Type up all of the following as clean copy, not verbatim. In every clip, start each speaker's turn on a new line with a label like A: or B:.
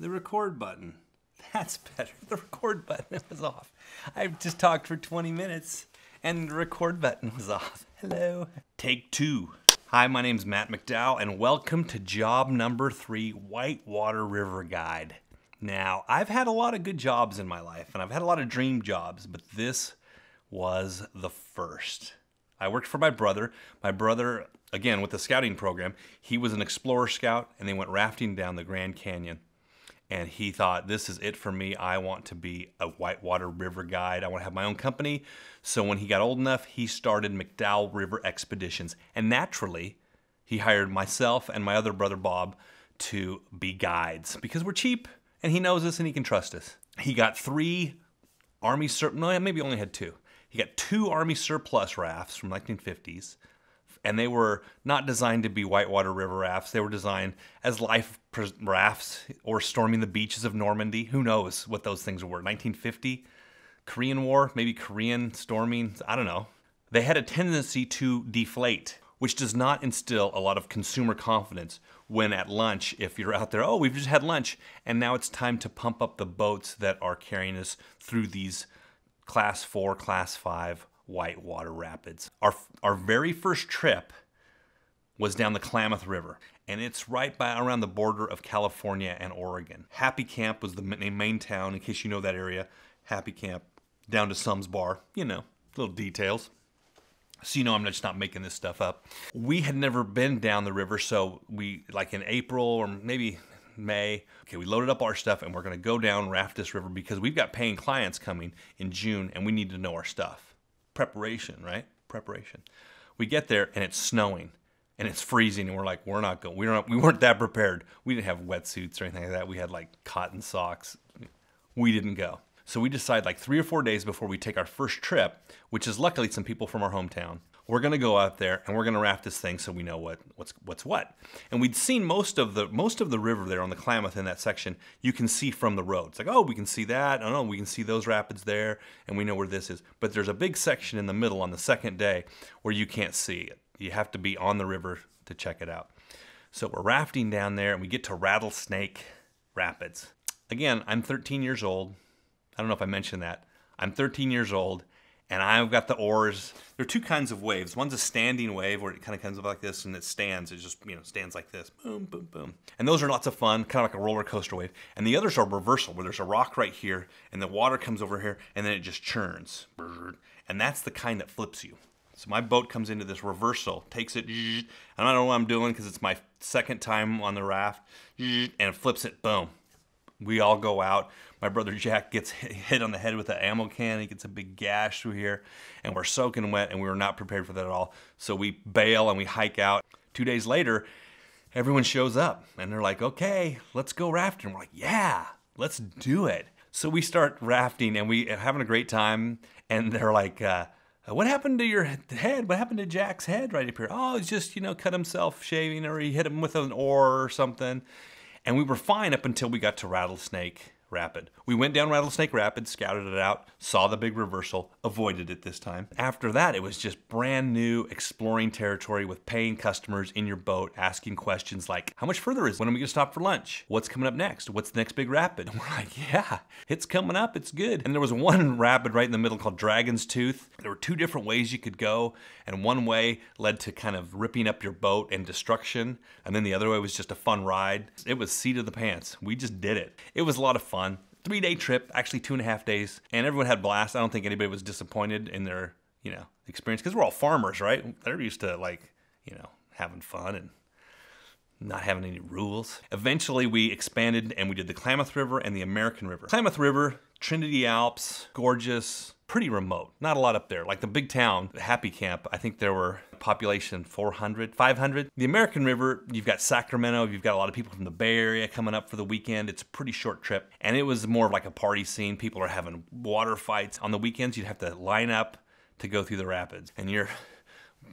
A: The record button. That's better. The record button was off. I just talked for 20 minutes and the record button was off. Hello. Take two. Hi, my name's Matt McDowell and welcome to job number 3, Whitewater River Guide. Now, I've had a lot of good jobs in my life and I've had a lot of dream jobs, but this was the first. I worked for my brother. My brother, again, with the scouting program, he was an explorer scout and they went rafting down the Grand Canyon. And he thought, this is it for me. I want to be a whitewater river guide. I want to have my own company. So when he got old enough, he started McDowell River Expeditions. And naturally, he hired myself and my other brother, Bob, to be guides because we're cheap and he knows us and he can trust us. He got 3 Army no, maybe only had 2. He got 2 Army surplus rafts from 1950s. And they were not designed to be whitewater river rafts. They were designed as life rafts or storming the beaches of Normandy. Who knows what those things were? 1950? Korean War? Maybe Korean storming? I don't know. They had a tendency to deflate, which does not instill a lot of consumer confidence when at lunch, if you're out there, oh, we've just had lunch, and now it's time to pump up the boats that are carrying us through these Class 4, Class 5 whitewater rapids. Our very first trip was down the Klamath River, and it's right around the border of California and Oregon. Happy Camp was the main town, in case you know that area. Happy Camp, down to Sums Bar, you know, little details. So you know I'm just not making this stuff up. We had never been down the river, so we, like in April or maybe May, okay, we loaded up our stuff and we're gonna go down raft this river because we've got paying clients coming in June and we need to know our stuff. Preparation, right? Preparation. We get there and it's snowing and it's freezing and we're like, we're not going. We weren't that prepared. We didn't have wetsuits or anything like that. We had like cotton socks. We didn't go. So we decide like 3 or 4 days before we take our first trip, which is luckily some people from our hometown. We're gonna go out there and we're gonna raft this thing so we know what's what. And we'd seen most of the river there on the Klamath in that section. You can see from the road. It's like, oh, we can see that. Oh no, we can see those rapids there, and we know where this is. But there's a big section in the middle on the second day where you can't see it. You have to be on the river to check it out. So we're rafting down there, and we get to Rattlesnake Rapids. Again, I'm 13 years old. I don't know if I mentioned that. I'm 13 years old. And I've got the oars. There are 2 kinds of waves. One's a standing wave where it kind of comes up like this and it stands. It just, you know, stands like this. Boom, boom, boom. And those are lots of fun, kind of like a roller coaster wave. And the others are reversal, where there's a rock right here and the water comes over here and then it just churns. And that's the kind that flips you. So my boat comes into this reversal, takes it, and I don't know what I'm doing because it's my second time on the raft, and it flips it, boom. We all go out. My brother Jack gets hit on the head with an ammo can. He gets a big gash through here, and we're soaking wet, and we were not prepared for that at all. So we bail and we hike out. 2 days later, everyone shows up, and they're like, okay, let's go rafting. We're like, yeah, let's do it. So we start rafting, and we are having a great time, and they're like, what happened to your head? What happened to Jack's head right up here? Oh, he's just, you know, cut himself shaving, or he hit him with an oar or something. And we were fine up until we got to Rattlesnake Rapid. We went down Rattlesnake Rapid, scouted it out, saw the big reversal, avoided it this time. After that, it was just brand new exploring territory with paying customers in your boat asking questions like, how much further is it? When are we gonna stop for lunch? What's coming up next? What's the next big rapid? And we're like, yeah, it's coming up, it's good. And there was one rapid right in the middle called Dragon's Tooth. There were 2 different ways you could go, and one way led to kind of ripping up your boat and destruction, and then the other way was just a fun ride. It was seat of the pants. We just did it. It was a lot of fun. 3-day trip, actually 2.5 days, and everyone had blast. I don't think anybody was disappointed in their, you know, experience because we're all farmers, right? They're used to, like, you know, having fun and not having any rules. Eventually we expanded and we did the Klamath River and the American River. Klamath River, Trinity Alps, gorgeous, pretty remote, not a lot up there. Like the big town, Happy Camp, I think there were population 400, 500. The American River, you've got Sacramento, you've got a lot of people from the Bay Area coming up for the weekend. It's a pretty short trip. And it was more of like a party scene. People are having water fights. On the weekends, you'd have to line up to go through the rapids. And you're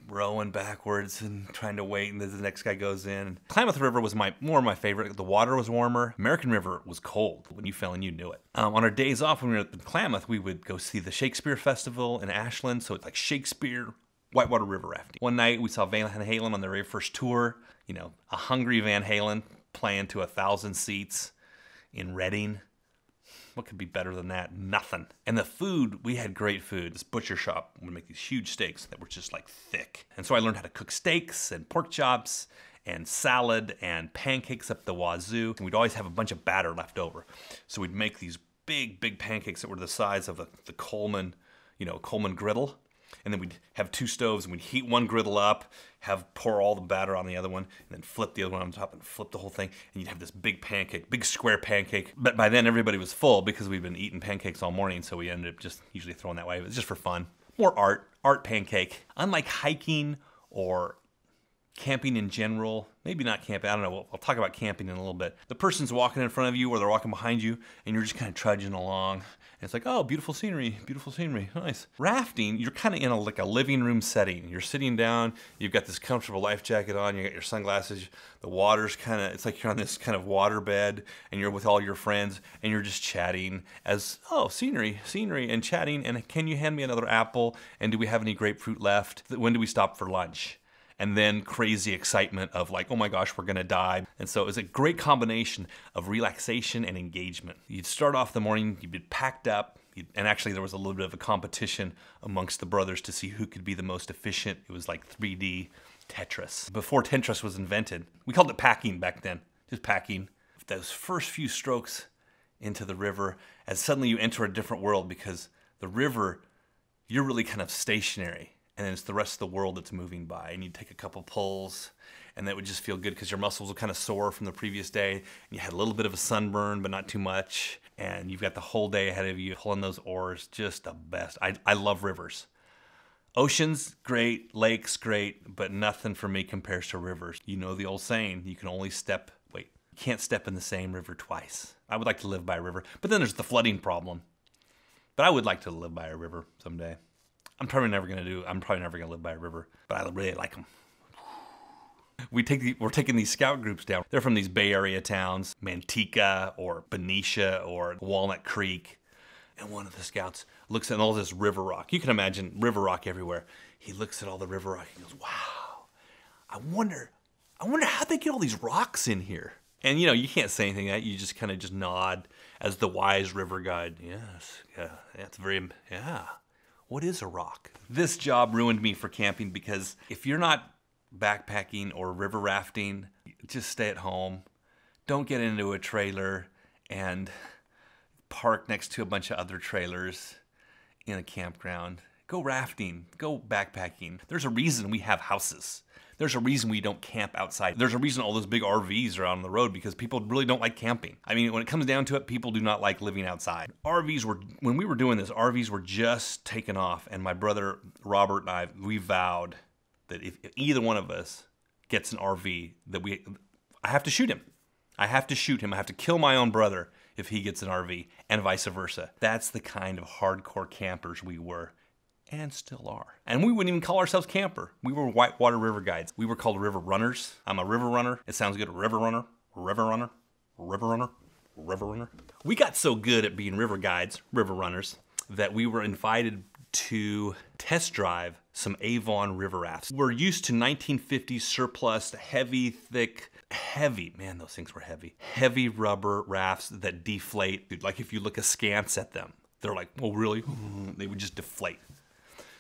A: rowing backwards and trying to wait, and the next guy goes in. Klamath River was more my favorite. The water was warmer. American River was cold. When you fell in, you knew it. On our days off when we were at the Klamath, we would go see the Shakespeare Festival in Ashland. So it's like Shakespeare, whitewater river rafting. One night we saw Van Halen on their very first tour. You know, a hungry Van Halen playing to 1,000 seats. in Reading. What could be better than that? Nothing. And the food, we had great food. This butcher shop would make these huge steaks that were just like thick. And so I learned how to cook steaks and pork chops and salad and pancakes up the wazoo. And we'd always have a bunch of batter left over. So we'd make these big pancakes that were the size of the Coleman, Coleman griddle. And then we'd have 2 stoves and we'd heat one griddle up, pour all the batter on the other one, and then flip the other one on top and flip the whole thing. And you'd have this big pancake, big square pancake. But by then everybody was full because we've been eating pancakes all morning, so we ended up just usually throwing that away. It was just for fun. More art pancake. Unlike hiking or camping in general, maybe not camping, I don't know, I'll talk about camping in a little bit. The person's walking in front of you or they're walking behind you and you're just kind of trudging along. And it's like, oh, beautiful scenery, nice. Rafting, you're kind of in like a living room setting. You're sitting down, you've got this comfortable life jacket on, you got your sunglasses, the water's kind of, it's like you're on this kind of water bed and you're with all your friends and you're just chatting as, oh, scenery, and chatting, and can you hand me another apple? And do we have any grapefruit left? When do we stop for lunch? And then crazy excitement of like, oh my gosh, we're gonna die. And so it was a great combination of relaxation and engagement. You'd start off the morning, you'd be packed up, and actually there was a little bit of a competition amongst the brothers to see who could be the most efficient. It was like 3D Tetris. Before Tetris was invented, we called it packing back then, just packing. Those first few strokes into the river, as suddenly you enter a different world because the river, you're really kind of stationary. And then it's the rest of the world that's moving by. And you'd take a couple pulls, and that would just feel good because your muscles were kind of sore from the previous day. And you had a little bit of a sunburn, but not too much. And you've got the whole day ahead of you pulling those oars, just the best. I love rivers. Oceans, great. Lakes, great. But nothing for me compares to rivers. You know the old saying, you can't step in the same river twice. I would like to live by a river. But then there's the flooding problem. But I would like to live by a river someday. I'm probably never gonna live by a river, but I really like them. We're taking these scout groups down. They're from these Bay Area towns, Manteca or Benicia or Walnut Creek. And one of the scouts looks at all this river rock. You can imagine river rock everywhere. He looks at all the river rock and goes, wow, I wonder how they get all these rocks in here. And you can't say anything. You just kind of just nod as the wise river guide. Yes, yeah, that's yeah. What is a rock? This job ruined me for camping because if you're not backpacking or river rafting, just stay at home. Don't get into a trailer and park next to a bunch of other trailers in a campground. Go rafting, go backpacking. There's a reason we have houses. There's a reason we don't camp outside. There's a reason all those big RVs are out on the road because people really don't like camping. I mean, when it comes down to it, people do not like living outside. When we were doing this, RVs were just taken off, and my brother Robert and I, we vowed that if either one of us gets an RV, I have to shoot him. I have to shoot him. I have to kill my own brother if he gets an RV, and vice versa. That's the kind of hardcore campers we were. And still are. And we wouldn't even call ourselves camper. We were whitewater river guides. We were called river runners. I'm a river runner. It sounds good. River runner, river runner, river runner, river runner. We got so good at being river guides, river runners, that we were invited to test drive some Avon river rafts. We're used to 1950s surplus, heavy, man, those things were heavy. Heavy rubber rafts that deflate. Like if you look askance at them, they're like, oh really? They would just deflate.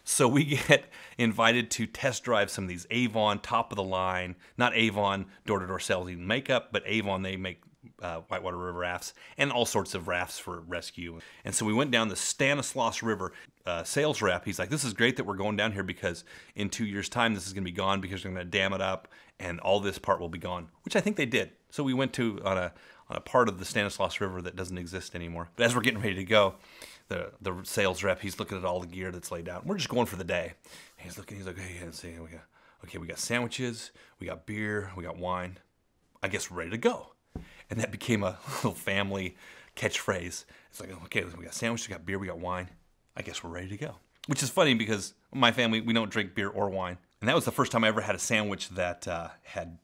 A: So we get invited to test drive some of these Avon, top of the line, not Avon door-to-door selling makeup, but Avon, they make whitewater river rafts and all sorts of rafts for rescue. And so we went down the Stanislaus River. Sales rep, he's like, this is great that we're going down here because in 2 years' time, this is gonna be gone because they're gonna dam it up and all this part will be gone, which I think they did. So we went on a part of the Stanislaus River that doesn't exist anymore. But as we're getting ready to go, the sales rep, he's looking at all the gear that's laid out. We're just going for the day. He's looking, he's like, hey, let's see, we got sandwiches, we got beer, we got wine. I guess we're ready to go. And that became a little family catchphrase. It's like, okay, we got sandwiches, we got beer, we got wine. I guess we're ready to go. Which is funny because my family, we don't drink beer or wine. And that was the first time I ever had a sandwich that had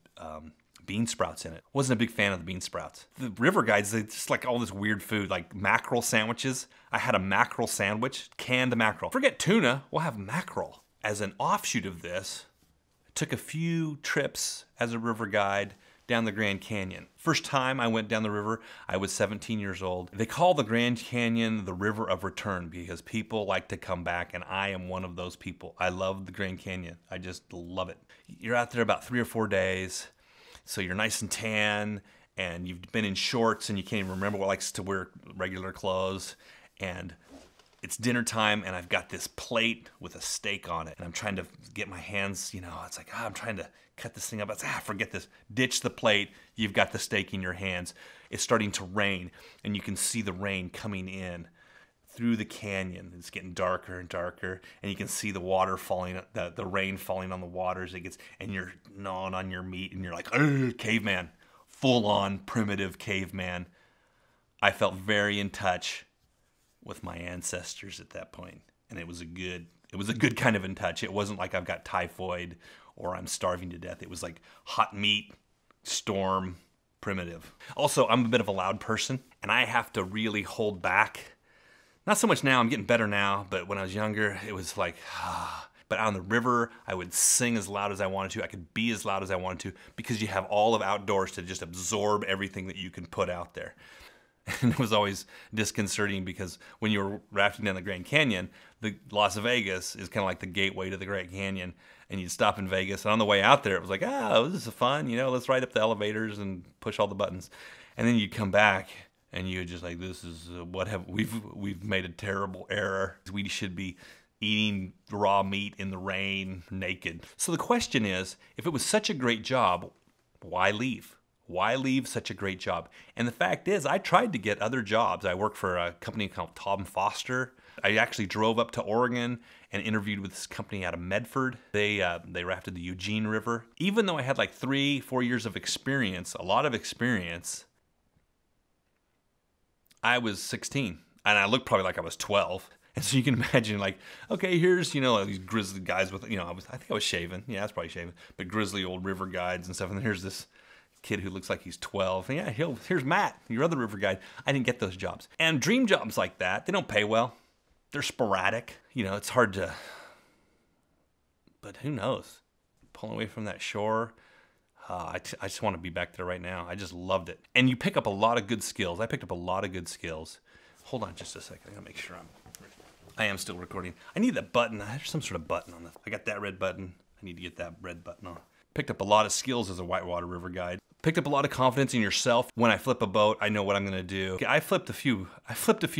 A: bean sprouts in it. Wasn't a big fan of the bean sprouts. The river guides, they just like all this weird food, like mackerel sandwiches. I had a mackerel sandwich, canned mackerel. Forget tuna, we'll have mackerel. As an offshoot of this, I took a few trips as a river guide down the Grand Canyon. First time I went down the river, I was 17 years old. They call the Grand Canyon the River of Return because people like to come back, and I am one of those people. I love the Grand Canyon. I just love it. You're out there about 3 or 4 days, so you're nice and tan, and you've been in shorts, and you can't even remember what it likes to wear regular clothes, and it's dinner time, and I've got this plate with a steak on it, and I'm trying to get my hands, it's like, I'm trying to cut this thing up. It's, forget this. Ditch the plate. You've got the steak in your hands. It's starting to rain, and you can see the rain coming in through the canyon. It's getting darker and darker, and you can see the water falling, the rain falling on the water as it gets, and you're gnawing on your meat, and you're like, caveman, full-on primitive caveman. I felt very in touch with my ancestors at that point, and it was a good kind of in touch. It wasn't like I've got typhoid or I'm starving to death. It was like hot meat, storm, primitive. Also, I'm a bit of a loud person, and I have to really hold back. Not so much now, I'm getting better now, but when I was younger, it was like, But on the river, I would sing as loud as I wanted to. I could be as loud as I wanted to because you have all of outdoors to just absorb everything that you can put out there. And it was always disconcerting because when you were rafting down the Grand Canyon, the Las Vegas is kind of like the gateway to the Grand Canyon. And you'd stop in Vegas, and on the way out there, it was like, this is fun, let's ride up the elevators and push all the buttons. And then you'd come back, and you'd just like, this is we've made a terrible error. We should be eating raw meat in the rain, naked. So the question is, if it was such a great job, why leave? Why leave such a great job? And the fact is, I tried to get other jobs. I worked for a company called Tom Foster. I actually drove up to Oregon and interviewed with this company out of Medford. They rafted the Eugene River. Even though I had like 3-4 years of experience, a lot of experience, I was 16. And I looked probably like I was 12. And so you can imagine, like, okay, here's, these grizzly guys with, I think I was shaven. Yeah, I was probably shaven. But grizzly old river guides and stuff. And here's this kid who looks like he's 12. And yeah, here's Matt, your other river guide. I didn't get those jobs. And dream jobs like that, they don't pay well. They're sporadic. It's hard to, but who knows? Pulling away from that shore. I just want to be back there right now. I just loved it. And you pick up a lot of good skills. I picked up a lot of good skills. Hold on just a second. I gotta make sure I am still recording. I need that button. There's some sort of button on this. I got that red button. I need to get that red button on. Picked up a lot of skills as a whitewater river guide. Picked up a lot of confidence in yourself. When I flip a boat, I know what I'm gonna do. I flipped a few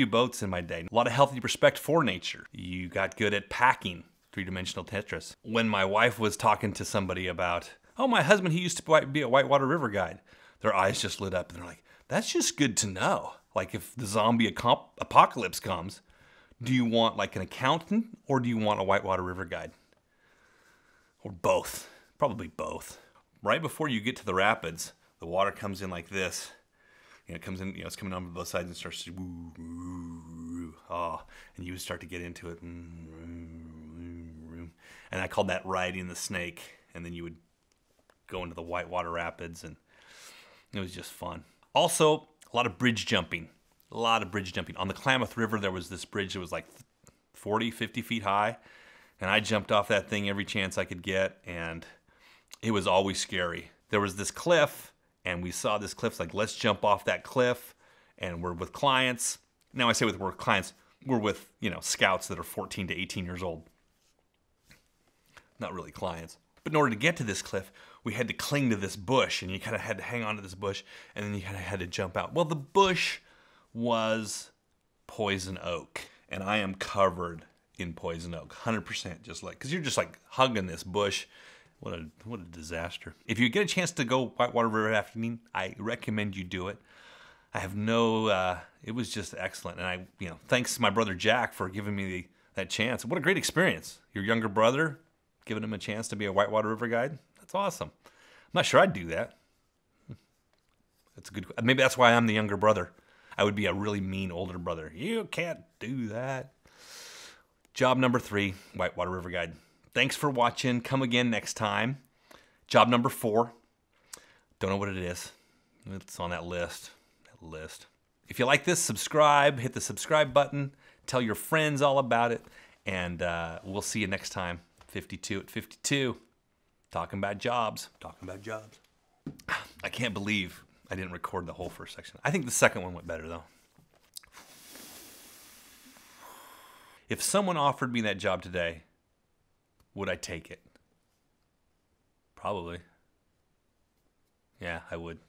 A: boats in my day. A lot of healthy respect for nature. You got good at packing, three-dimensional Tetris. When my wife was talking to somebody about, my husband, he used to be a whitewater river guide, their eyes just lit up and they're like, that's just good to know. Like if the zombie apocalypse comes, do you want like an accountant or do you want a whitewater river guide? Or both, probably both. Right before you get to the rapids, the water comes in like this. It comes in, it's coming on both sides and starts to woo, woo, woo, and you would start to get into it. And I called that riding the snake. And then you would go into the whitewater rapids, and it was just fun. Also, a lot of bridge jumping. On the Klamath River, there was this bridge that was like 40, 50 feet high. And I jumped off that thing every chance I could get, and it was always scary. There was this cliff, and we saw this cliff, like, let's jump off that cliff, and we're with clients. Now I say we're with clients, we're with, scouts that are 14 to 18 years old. Not really clients. But in order to get to this cliff, we had to cling to this bush, and you kind of had to hang on to this bush, and then you kind of had to jump out. Well, the bush was poison oak, and I am covered in poison oak, 100%, just like, because you're just like hugging this bush. What a disaster. If you get a chance to go whitewater river rafting, I recommend you do it. I have it was just excellent. And thanks to my brother Jack for giving me that chance. What a great experience. Your younger brother, giving him a chance to be a whitewater river guide. That's awesome. I'm not sure I'd do that. That's good. Maybe that's why I'm the younger brother. I would be a really mean older brother. You can't do that. Job number 3, whitewater river guide. Thanks for watching. Come again next time. Job number 4. Don't know what it is. It's on that list. If you like this, subscribe. Hit the subscribe button. Tell your friends all about it. And we'll see you next time. 52 at 52. Talking about jobs. I can't believe I didn't record the whole first section. I think the second one went better, though. If someone offered me that job today, would I take it? Probably. Yeah, I would.